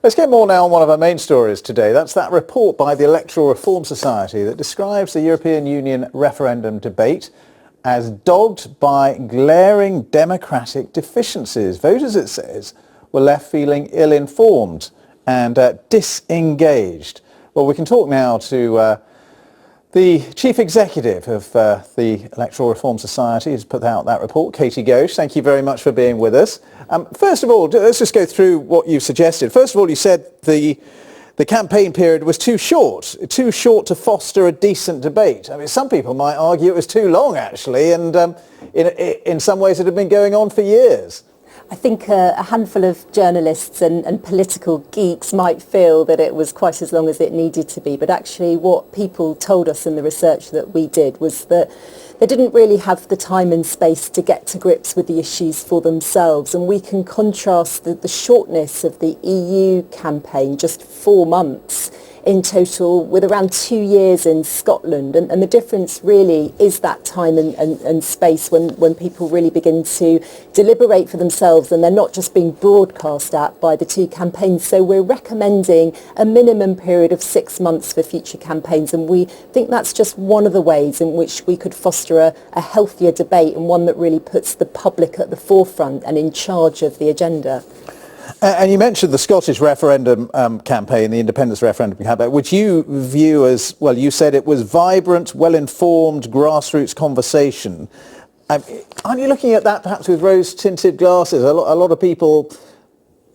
Let's get more now on one of our main stories today. That's that report by the Electoral Reform Society that describes the European Union referendum debate as dogged by glaring democratic deficiencies. Voters, it says, were left feeling ill-informed and disengaged. Well, we can talk now to the Chief Executive of the Electoral Reform Society who's put out that report, Katie Ghosh. Thank you very much for being with us. First of all, let's just go through what you suggested. First of all, you said the campaign period was too short to foster a decent debate. I mean, some people might argue it was too long, actually, and in some ways it had been going on for years. I think a handful of journalists and political geeks might feel that it was quite as long as it needed to be, but actually what people told us in the research that we did was that they didn't really have the time and space to get to grips with the issues for themselves. And we can contrast the shortness of the EU campaign, just 4 months in total, with around 2 years in Scotland. And the difference really is that time and space when people really begin to deliberate for themselves and they're not just being broadcast at by the two campaigns. So we're recommending a minimum period of 6 months for future campaigns, and we think that's just one of the ways in which we could foster a healthier debate, and one that really puts the public at the forefront and in charge of the agenda. And you mentioned the Scottish referendum campaign, the independence referendum campaign, which you view as, well, you said it was vibrant, well-informed, grassroots conversation. Aren't you looking at that perhaps with rose-tinted glasses? A lot of people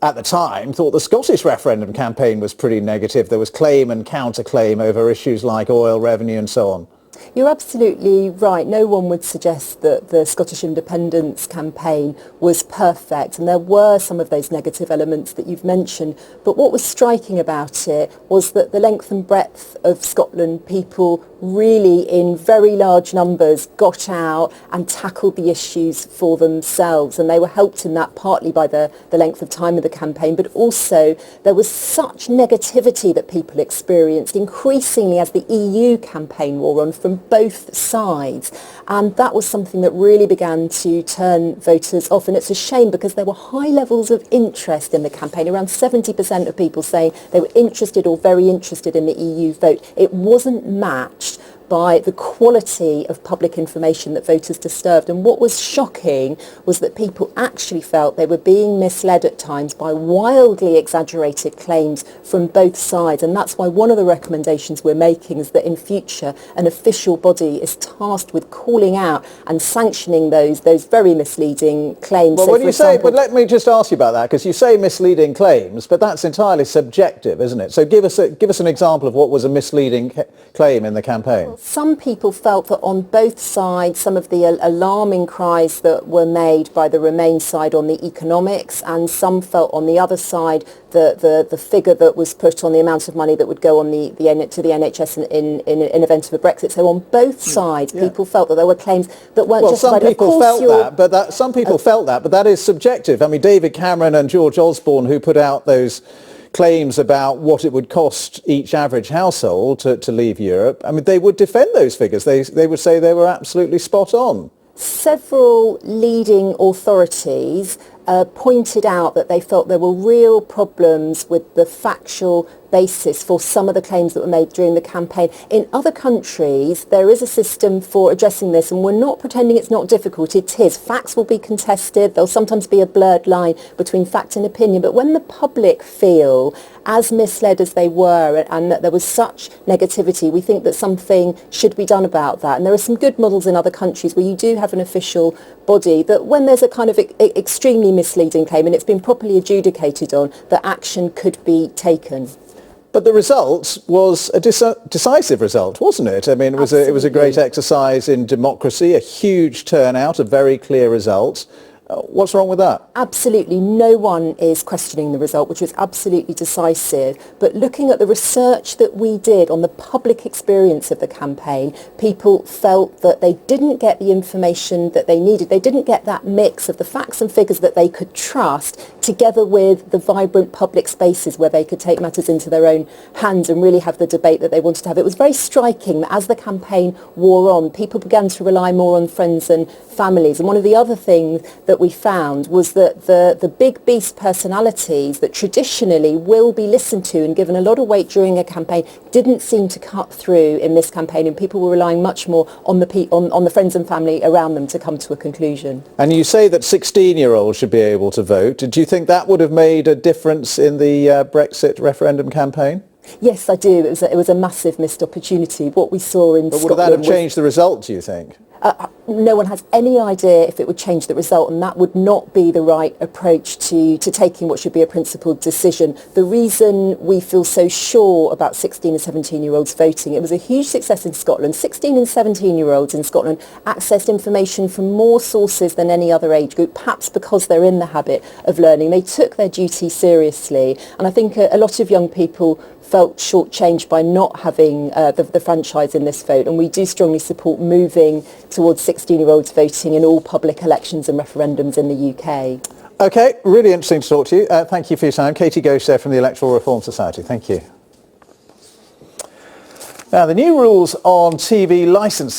at the time thought the Scottish referendum campaign was pretty negative. There was claim and counterclaim over issues like oil revenue and so on. You're absolutely right. No one would suggest that the Scottish independence campaign was perfect, and there were some of those negative elements that you've mentioned. But what was striking about it was that the length and breadth of Scotland, people really in very large numbers got out and tackled the issues for themselves, and they were helped in that partly by the length of time of the campaign, but also there was such negativity that people experienced increasingly as the EU campaign wore on from both sides, and that was something that really began to turn voters off. And it's a shame because there were high levels of interest in the campaign, around 70% of people saying they were interested or very interested in the EU vote. It wasn't matched by the quality of public information that voters deserved. And what was shocking was that people actually felt they were being misled at times by wildly exaggerated claims from both sides. And that's why one of the recommendations we're making is that in future an official body is tasked with calling out and sanctioning those very misleading claims. Well, so when you say, but let me just ask you about that, because you say misleading claims, but that's entirely subjective, isn't it? So give us an example of what was a misleading claim in the campaign. Some people felt that on both sides, some of the alarming cries that were made by the Remain side on the economics, and some felt on the other side the figure that was put on the amount of money that would go on to the NHS in event of a Brexit. So on both sides, people felt that there were claims that weren't justified. Some people felt that, but that is subjective. I mean, David Cameron and George Osborne, who put out those claims about what it would cost each average household to leave Europe, I mean, they would defend those figures. They would say they were absolutely spot on. Several leading authorities pointed out that they felt there were real problems with the factual basis for some of the claims that were made during the campaign. In other countries, there is a system for addressing this, and we're not pretending it's not difficult. It is. Facts will be contested. There'll sometimes be a blurred line between fact and opinion. But when the public feel as misled as they were and that there was such negativity, we think that something should be done about that. And there are some good models in other countries where you do have an official body that when there's a kind of extremely misleading claim and it's been properly adjudicated on, that action could be taken. But the result was a decisive result, wasn't it? I mean, it was a great exercise in democracy, a huge turnout, a very clear result. What's wrong with that? Absolutely. No one is questioning the result, which was absolutely decisive. But looking at the research that we did on the public experience of the campaign, people felt that they didn't get the information that they needed. They didn't get that mix of the facts and figures that they could trust, together with the vibrant public spaces where they could take matters into their own hands and really have the debate that they wanted to have. It was very striking that as the campaign wore on, people began to rely more on friends and families. And one of the other things that that we found was that the big beast personalities that traditionally will be listened to and given a lot of weight during a campaign didn't seem to cut through in this campaign, and people were relying much more on the friends and family around them to come to a conclusion. And you say that 16-year-olds should be able to vote. Do you think that would have made a difference in the Brexit referendum campaign? Yes, I do. It was a massive missed opportunity. What we saw in But Scotland would that have changed the result, do you think? No one has any idea if it would change the result, and that would not be the right approach to taking what should be a principled decision. The reason we feel so sure about 16 and 17-year-olds voting, it was a huge success in Scotland. 16 and 17-year-olds in Scotland accessed information from more sources than any other age group, perhaps because they're in the habit of learning. They took their duty seriously, and I think a lot of young people felt shortchanged by not having the franchise in this vote, and we do strongly support moving towards 16-year-olds voting in all public elections and referendums in the UK. OK, really interesting to talk to you. Thank you for your time. Katie Ghosh there from the Electoral Reform Society. Thank you. Now, the new rules on TV licensing